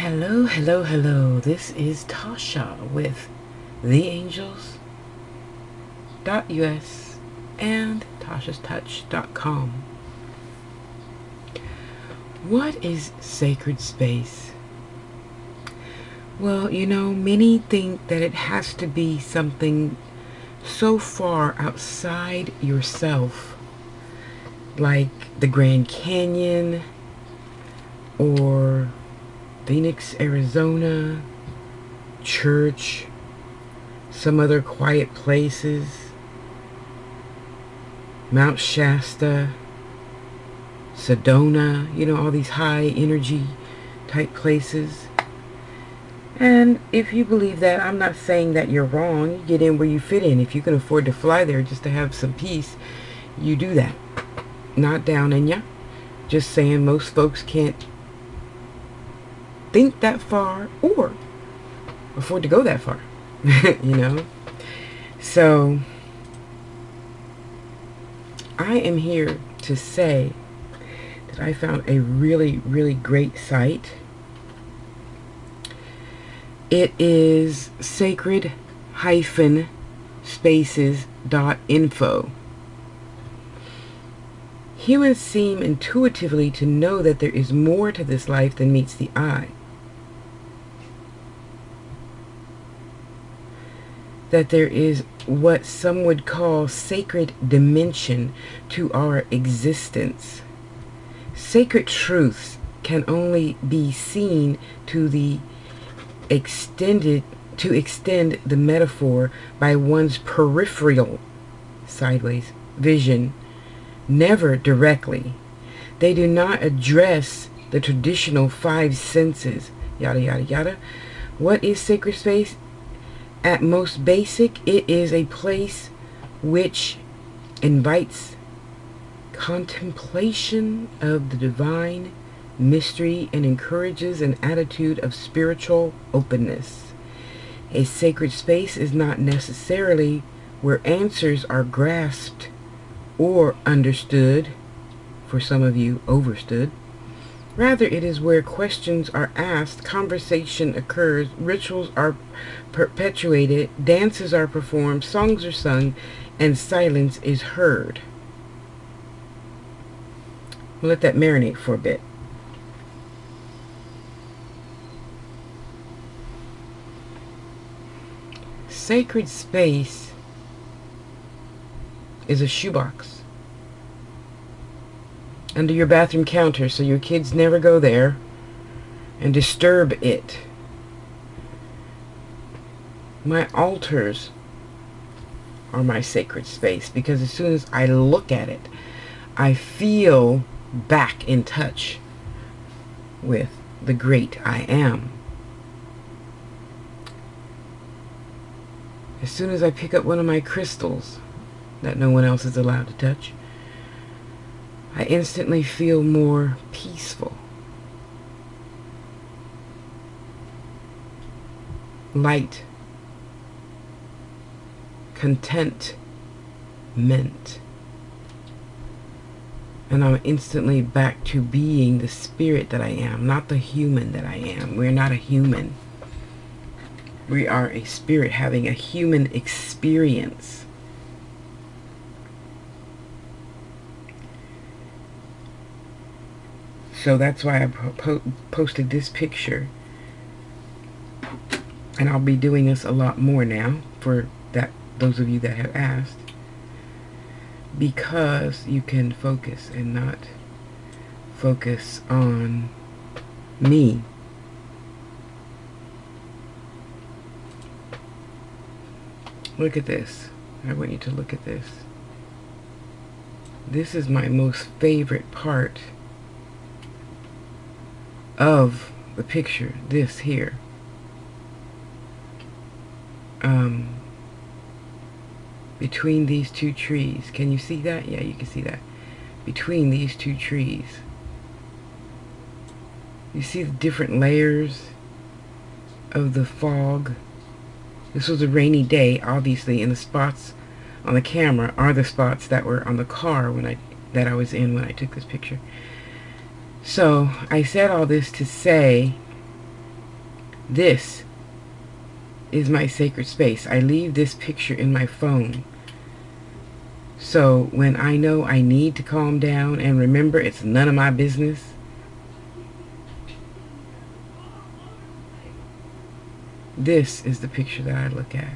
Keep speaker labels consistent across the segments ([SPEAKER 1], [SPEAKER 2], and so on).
[SPEAKER 1] Hello, hello, hello. This is Tasha with theangels.us and tashastouch.com. What is sacred space? Well, many think that it has to be something so far outside yourself, like the Grand Canyon or Phoenix, Arizona, church, some other quiet places, Mount Shasta, Sedona, all these high energy type places. And if you believe that, I'm not saying that you're wrong. You get in where you fit in. If you can afford to fly there just to have some peace, you do that. Not down in ya. Just saying most folks can't think that far or afford to go that far. So I am here to say that I found a really, really great site. It is sacred-spaces.info. Humans seem intuitively to know that there is more to this life than meets the eye. That there is what some would call sacred dimension to our existence. Sacred truths can only be seen to extend the metaphor by one's peripheral sideways vision, never directly. They do not address the traditional five senses, yada yada yada. What is sacred space? At most basic, it is a place which invites contemplation of the divine mystery and encourages an attitude of spiritual openness. A sacred space is not necessarily where answers are grasped or understood, for some of you overstood. Rather, it is where questions are asked, conversation occurs, rituals are perpetuated, dances are performed, songs are sung, and silence is heard. We'll let that marinate for a bit. Sacred space is a shoebox under your bathroom counter so your kids never go there and disturb it. My altars are my sacred space because as soon as I look at it, I feel back in touch with the great I am. As soon as I pick up one of my crystals that no one else is allowed to touch, I instantly feel more peaceful, light, contentment, and I'm instantly back to being the spirit that I am, not the human that I am. We're not a human. We are a spirit having a human experience. So that's why I posted this picture. And I'll be doing this a lot more now for those of you that have asked. Because you can focus and not focus on me. Look at this. I want you to look at this. This is my most favorite part of the picture, this here. Between these two trees. Can you see that? Yeah, you can see that. Between these two trees. You see the different layers of the fog. This was a rainy day, obviously, and the spots on the camera are the spots that were on the car that I was in when I took this picture. So I said all this to say This is my sacred space. I leave this picture in my phone. So when I know I need to calm down and remember it's none of my business, this is the picture that I look at.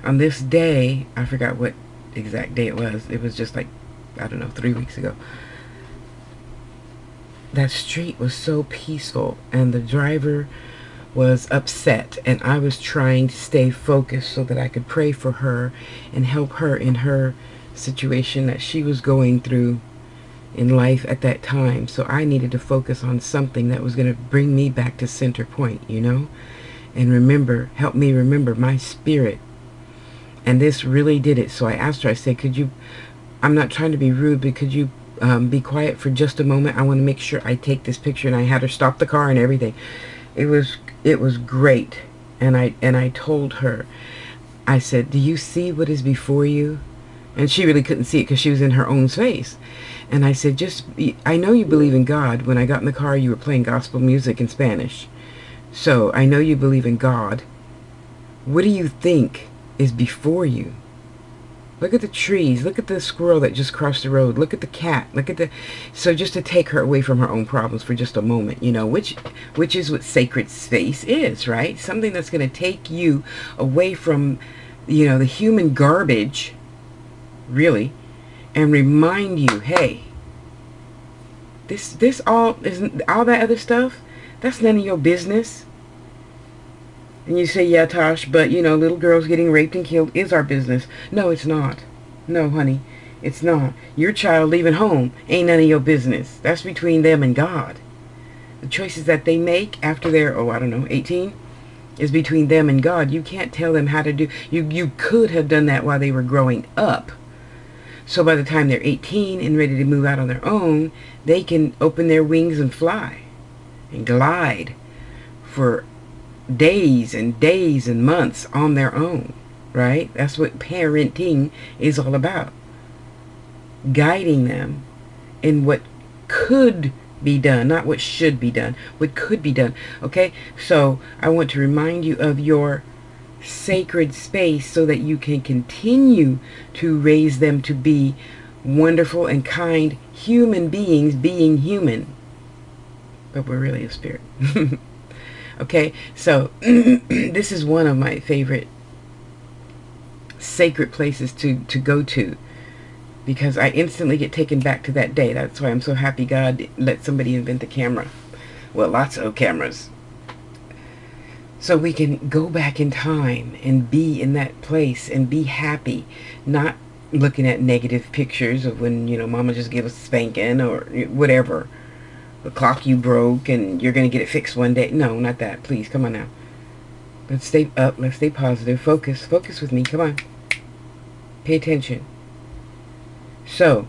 [SPEAKER 1] On this day, I forgot what exact day it was. It was just like, I don't know, 3 weeks ago. That street was so peaceful, and the driver was upset, and I was trying to stay focused so that I could pray for her and help her in her situation that she was going through in life at that time. So I needed to focus on something that was going to bring me back to center point, you know, and remember, help me remember my spirit. And this really did it. So I asked her, I said, could you, I'm not trying to be rude, but could you be quiet for just a moment? I want to make sure I take this picture. And I had her stop the car and everything. It was great. And I told her, I said, do you see what is before you? And she really couldn't see it because she was in her own space. And I said, I know you believe in God. When I got in the car, you were playing gospel music in Spanish. So I know you believe in God. What do you think is before you? Look at the trees. Look at the squirrel that just crossed the road. Look at the cat. Look at the... So just to take her away from her own problems for just a moment, you know, which is what sacred space is, right? Something that's going to take you away from, you know, the human garbage, really, and remind you, hey, this all isn't all that other stuff. That's none of your business. And you say, yeah, Tosh, but, you know, little girls getting raped and killed is our business. No, it's not. No, honey, it's not. Your child leaving home ain't none of your business. That's between them and God. The choices that they make after they're, oh, I don't know, 18, is between them and God. You can't tell them how to do. You could have done that while they were growing up. So by the time they're 18 and ready to move out on their own, they can open their wings and fly and glide for days and days and months on their own, right? That's what parenting is all about. Guiding them in what could be done, not what should be done, what could be done, okay? So I want to remind you of your sacred space so that you can continue to raise them to be wonderful and kind human beings, being human. But we're really a spirit. Okay, so this is one of my favorite sacred places to go to, because I instantly get taken back to that day. That's why I'm so happy God let somebody invent a camera. Well, lots of cameras. So we can go back in time and be in that place and be happy, not looking at negative pictures of when, you know, mama just gave us a spanking or whatever. The clock you broke and you're going to get it fixed one day. No, not that. Please, come on now. Let's stay up. Let's stay positive. Focus. Focus with me. Come on. Pay attention. So,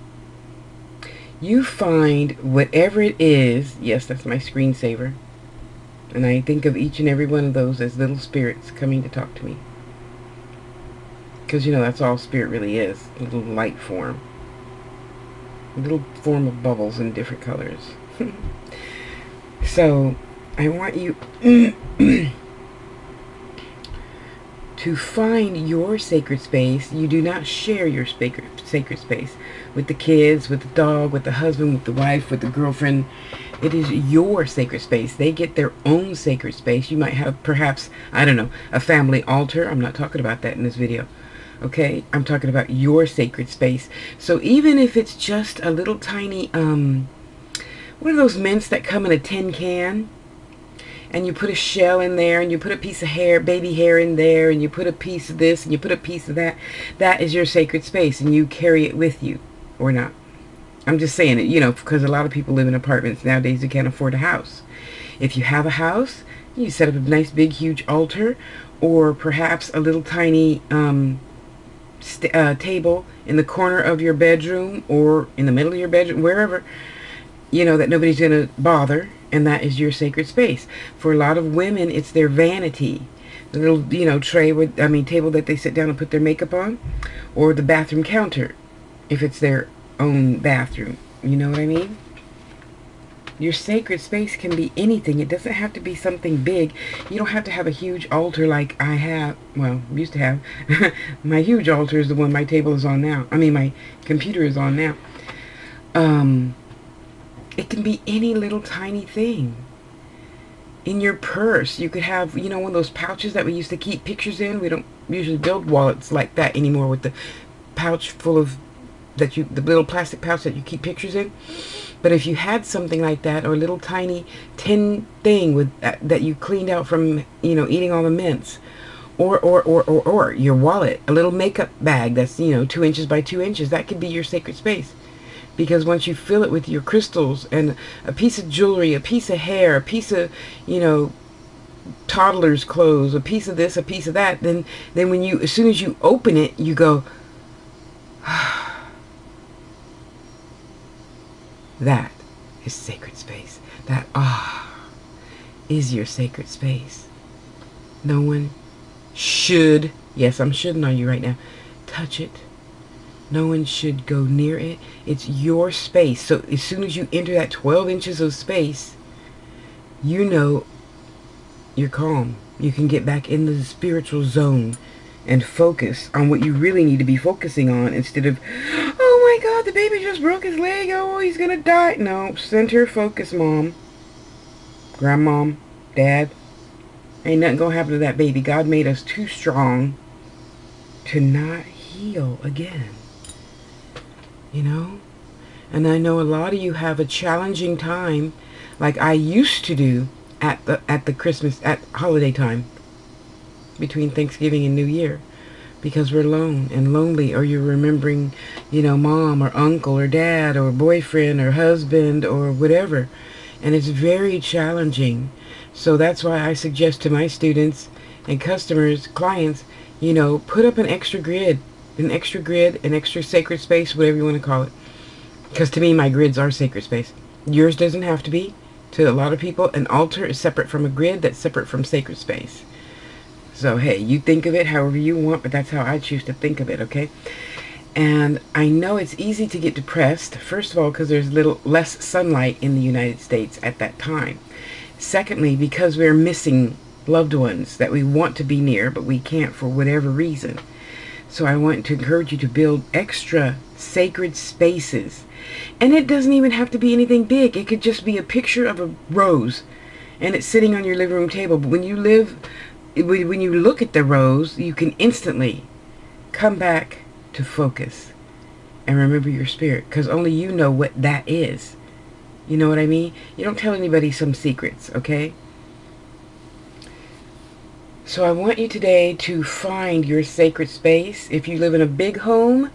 [SPEAKER 1] you find whatever it is. Yes, that's my screensaver. And I think of each and every one of those as little spirits coming to talk to me. Because, you know, that's all spirit really is. A little light form. A little form of bubbles in different colors. So I want you to find your sacred space. You do not share your sacred space with the kids, with the dog, with the husband, with the wife, with the girlfriend. It is your sacred space. They get their own sacred space. You might have perhaps, I don't know, a family altar. I'm not talking about that in this video. Okay, I'm talking about your sacred space. So even if it's just a little tiny what are those mints that come in a tin can? And you put a shell in there, and you put a piece of hair, baby hair in there, and you put a piece of this, and you put a piece of that. That is your sacred space, and you carry it with you, or not. I'm just saying it, you know, because a lot of people live in apartments nowadays who can't afford a house. If you have a house, you set up a nice, big, huge altar, or perhaps a little tiny table in the corner of your bedroom, or in the middle of your bedroom, wherever, you know, that nobody's going to bother, and that is your sacred space. For a lot of women, it's their vanity. The little, you know, table that they sit down and put their makeup on, or the bathroom counter, if it's their own bathroom. You know what I mean? Your sacred space can be anything. It doesn't have to be something big. You don't have to have a huge altar like I have. Well, used to have. My huge altar is the one my table is on now. I mean, my computer is on now. It can be any little tiny thing. In your purse, you could have, you know, one of those pouches that we used to keep pictures in. We don't usually build wallets like that anymore, with the pouch full of, the little plastic pouch that you keep pictures in. But if you had something like that, or a little tiny tin thing with that you cleaned out from, you know, eating all the mints, or your wallet, a little makeup bag that's, you know, 2 inches by 2 inches, that could be your sacred space. Because once you fill it with your crystals and a piece of jewelry, a piece of hair, a piece of, you know, toddler's clothes, a piece of this, a piece of that, then when you, as soon as you open it, you go, that is sacred space. That is your sacred space. No one should, yes, I'm shoulding on you right now, touch it. No one should go near it. It's your space. So as soon as you enter that 12 inches of space, you know you're calm. You can get back in the spiritual zone and focus on what you really need to be focusing on, instead of, oh my God, the baby just broke his leg. Oh, he's going to die. No, center focus, mom, grandmom, dad. Ain't nothing going to happen to that baby. God made us too strong to not heal again. You know? And I know a lot of you have a challenging time, like I used to do at the Christmas, at holiday time, between Thanksgiving and New Year, because we're alone and lonely, or you're remembering, you know, mom or uncle or dad or boyfriend or husband or whatever, and it's very challenging. So that's why I suggest to my students and customers, clients, you know, put up an extra grid, an extra sacred space, whatever you want to call it. Because to me, my grids are sacred space. Yours doesn't have to be. To a lot of people, an altar is separate from a grid that's separate from sacred space. So, hey, you think of it however you want, but that's how I choose to think of it, okay? And I know it's easy to get depressed, first of all, because there's less sunlight in the United States at that time. Secondly, because we're missing loved ones that we want to be near, but we can't for whatever reason. So I want to encourage you to build extra sacred spaces. And it doesn't even have to be anything big. It could just be a picture of a rose, and it's sitting on your living room table. But when you look at the rose, you can instantly come back to focus and remember your spirit, because only you know what that is. You know what I mean? You don't tell anybody some secrets, okay? So I want you today to find your sacred space. If you live in a big home,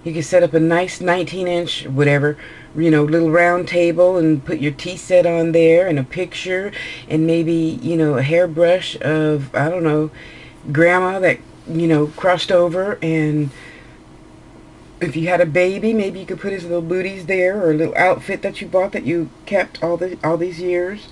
[SPEAKER 1] you can set up a nice 19-inch, whatever, you know, little round table, and put your tea set on there and a picture, and maybe, you know, a hairbrush of, I don't know, grandma that, you know, crossed over. And if you had a baby, maybe you could put his little booties there, or a little outfit that you bought that you kept all these years.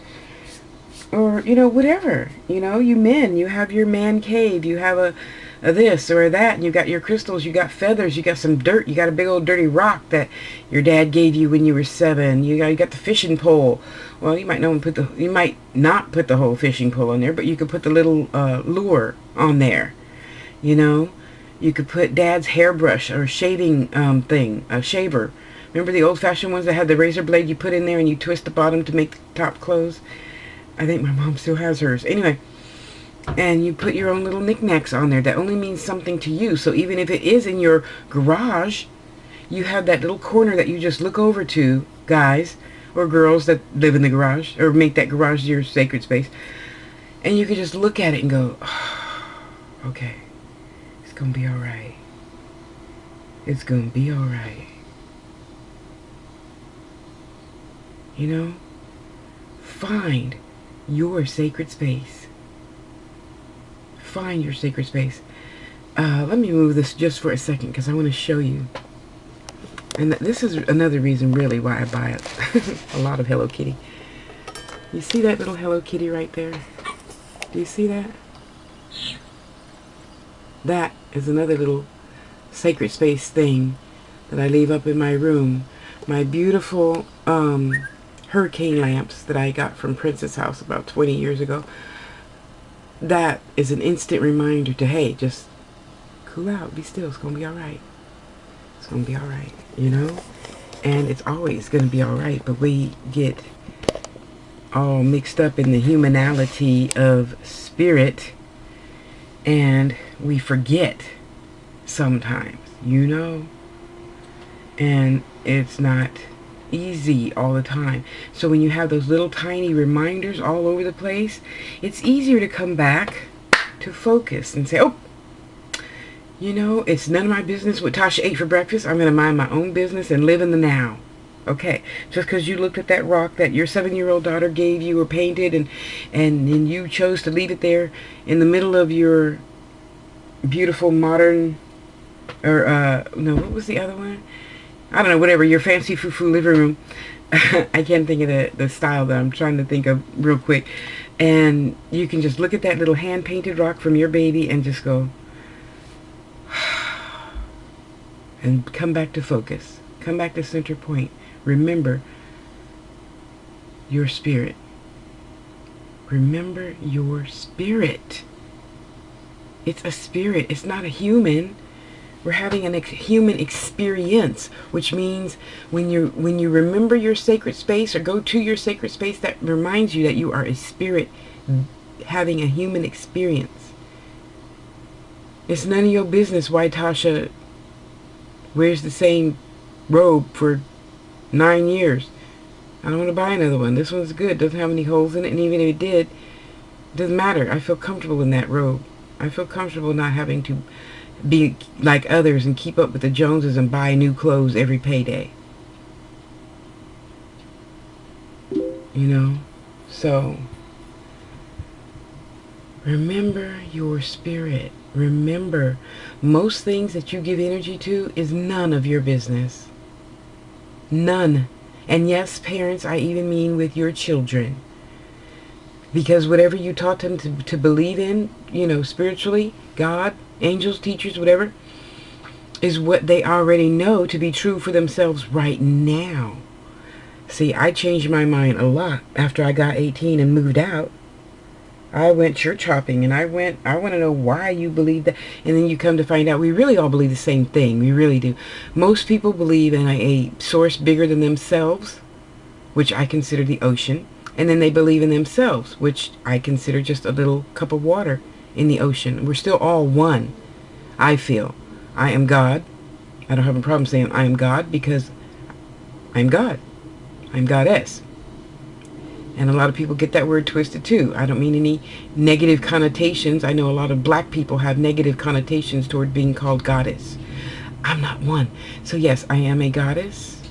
[SPEAKER 1] Or, you know, whatever. You know, you men, you have your man cave, you have a this or that, and you got your crystals, you got feathers, you got some dirt, you got a big old dirty rock that your dad gave you when you were 7. You got the fishing pole. Well, you might you might not put the whole fishing pole on there, but you could put the little lure on there. You know, you could put dad's hairbrush or shaving thing, a shaver. Remember the old-fashioned ones that had the razor blade you put in there and you twist the bottom to make the top close? I think my mom still has hers. Anyway, and you put your own little knickknacks on there that only means something to you. So even if it is in your garage, you have that little corner that you just look over to, guys or girls that live in the garage, or make that garage your sacred space. And you can just look at it and go, oh, okay, it's going to be all right. It's going to be all right. You know? Find your sacred space. Find your sacred space. Let me move this just for a second, because I want to show you. And this is another reason really why I buy a lot of Hello Kitty. You see that little Hello Kitty right there? Do you see that? That is another little sacred space thing that I leave up in my room. My beautiful hurricane lamps that I got from Princess House about 20 years ago. That is an instant reminder to, hey, just cool out, be still, it's going to be all right. It's going to be all right, you know? And it's always going to be all right, but we get all mixed up in the humanality of spirit, and we forget sometimes, you know? And it's not easy all the time. So when you have those little tiny reminders all over the place, it's easier to come back to focus and say, oh, you know, it's none of my business what Tasha ate for breakfast. I'm going to mind my own business and live in the now. Okay, just because you looked at that rock that your 7-year-old daughter gave you or painted, and you chose to leave it there in the middle of your beautiful modern, or no, what was the other one? I don't know, whatever, your fancy foo-foo living room. I can't think of the style that I'm trying to think of real quick. And you can just look at that little hand-painted rock from your baby and just go, and come back to focus. Come back to center point. Remember your spirit. Remember your spirit. It's a spirit. It's not a human. We're having a human experience, which means when you remember your sacred space or go to your sacred space, that reminds you that you are a spirit having a human experience. It's none of your business why Tasha wears the same robe for 9 years. I don't want to buy another one. This one's good. Doesn't have any holes in it, and even if it did, it doesn't matter. I feel comfortable in that robe. I feel comfortable not having to be like others and keep up with the Joneses and buy new clothes every payday. You know? So, remember your spirit. Remember, most things that you give energy to is none of your business. None. And yes, parents, I even mean with your children. Because whatever you taught them to believe in, you know, spiritually, God, angels, teachers, whatever, is what they already know to be true for themselves right now. See, I changed my mind a lot after I got 18 and moved out. I went church hopping, and I want to know why you believe that. And then you come to find out we really all believe the same thing. We really do. Most people believe in a source bigger than themselves, which I consider the ocean. And then they believe in themselves, which I consider just a little cup of water in the ocean. We're still all one, I feel. I am God. I don't have a problem saying I am God because I'm God. I'm Goddess. And a lot of people get that word twisted too. I don't mean any negative connotations. I know a lot of black people have negative connotations toward being called goddess. I'm not one. So yes, I am a goddess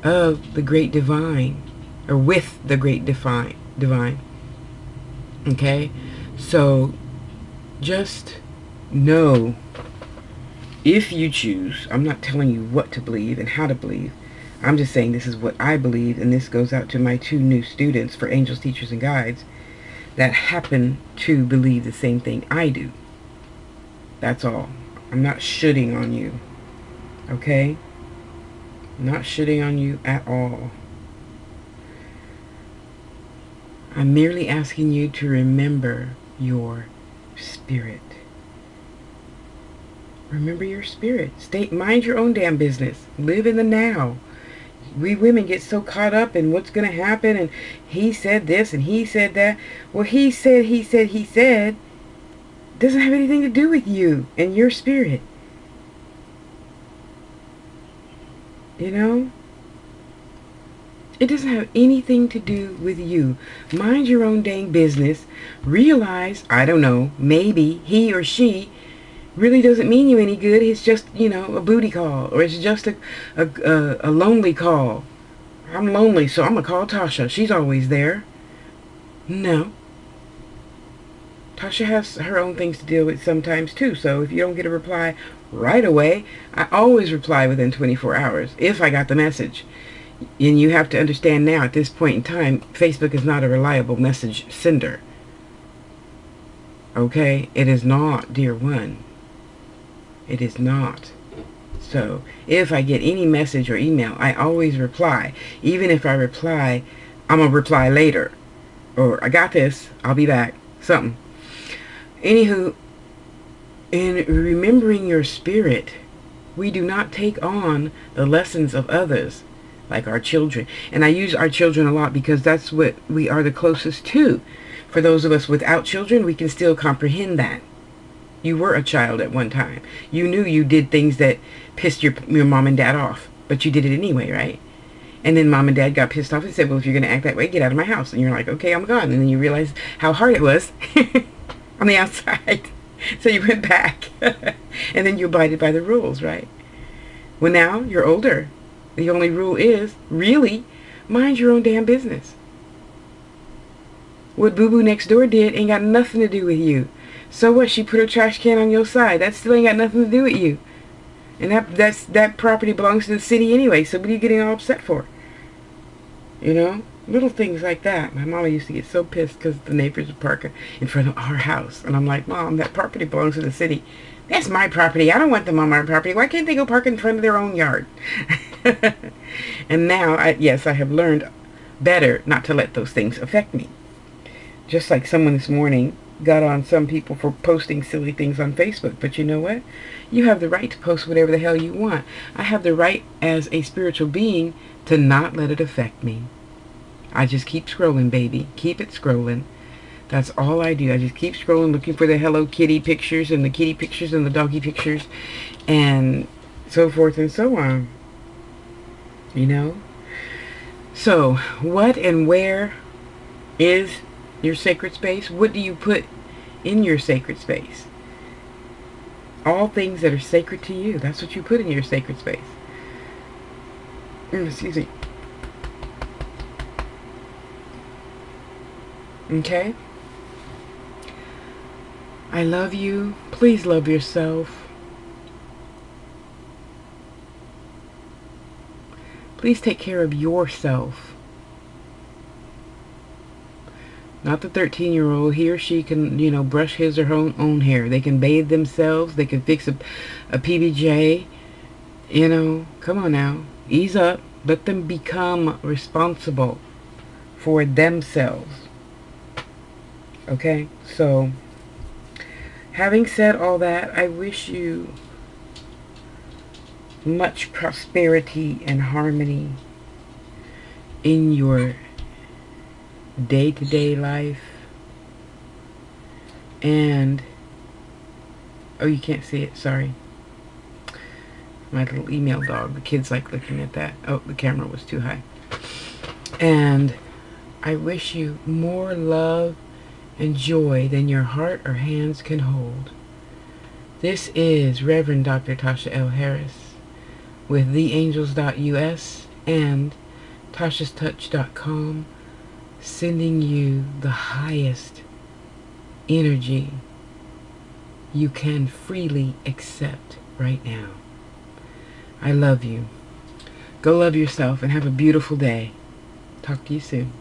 [SPEAKER 1] of the great divine, or with the great divine. Okay? So just know, if you choose, I'm not telling you what to believe and how to believe. I'm just saying this is what I believe, and this goes out to my 2 new students for Angels, Teachers, and Guides that happen to believe the same thing I do. That's all. I'm not shitting on you. Okay? I'm not shitting on you at all. I'm merely asking you to remember your spirit. Remember your spirit. Mind your own damn business. Live in the now. We women get so caught up in what's going to happen, and he said this and he said that. Well, he said doesn't have anything to do with you and your spirit. You know? It doesn't have anything to do with you. Mind your own dang business. Realize, I don't know, maybe he or she really doesn't mean you any good. It's just, you know, a booty call, or it's just a lonely call. I'm lonely, so I'm gonna call Tasha. She's always there. No. Tasha has her own things to deal with sometimes too, so if you don't get a reply right away, I always reply within 24 hours if I got the message. And you have to understand now, at this point in time, Facebook is not a reliable message sender. Okay? It is not, dear one. It is not. So if I get any message or email, I always reply. Even if I reply, I'm going to reply later. Or I got this, I'll be back. Something. Anywho, in remembering your spirit, we do not take on the lessons of others, like our children. And I use our children a lot because that's what we are the closest to. For those of us without children, we can still comprehend that. You were a child at one time. You knew you did things that pissed your mom and dad off, but you did it anyway, right? And then mom and dad got pissed off and said, well, if you're going to act that way, get out of my house. And you're like, okay, I'm gone. And then you realize how hard it was on the outside. So you went back. And then you abided by the rules, right? Well, now you're older. The only rule is, really, mind your own damn business. What Boo-Boo next door did ain't got nothing to do with you. So what? She put her trash can on your side. That still ain't got nothing to do with you. And that property belongs to the city anyway. So what are you getting all upset for? You know? Little things like that. My mama used to get so pissed because the neighbors would park in front of our house. And I'm like, Mom, that property belongs to the city. That's my property. I don't want them on my property. Why can't they go park in front of their own yard? And now, yes, I have learned better not to let those things affect me. Just like someone this morning got on some people for posting silly things on Facebook. But you know what? You have the right to post whatever the hell you want. I have the right as a spiritual being to not let it affect me. I just keep scrolling, baby. Keep it scrolling. That's all I do. I just keep scrolling, looking for the Hello Kitty pictures and the kitty pictures and the doggy pictures and so forth and so on. You know? So, what and where is your sacred space? What do you put in your sacred space? All things that are sacred to you. That's what you put in your sacred space. Excuse me. Okay? I love you. Please love yourself. Please take care of yourself. Not the 13-year-old. He or she can, you know, brush his or her own hair. They can bathe themselves. They can fix a PBJ. You know, come on now. Ease up. Let them become responsible for themselves. Okay? So, having said all that, I wish you much prosperity and harmony in your day-to-day life. And, oh, you can't see it, sorry. My little email dog, the kids like looking at that. Oh, the camera was too high. And I wish you more love and joy than your heart or hands can hold. This is Reverend Dr. Tasha L. Harris with theangels.us and tashastouch.com, sending you the highest energy you can freely accept right now. I love you. Go love yourself and have a beautiful day. Talk to you soon.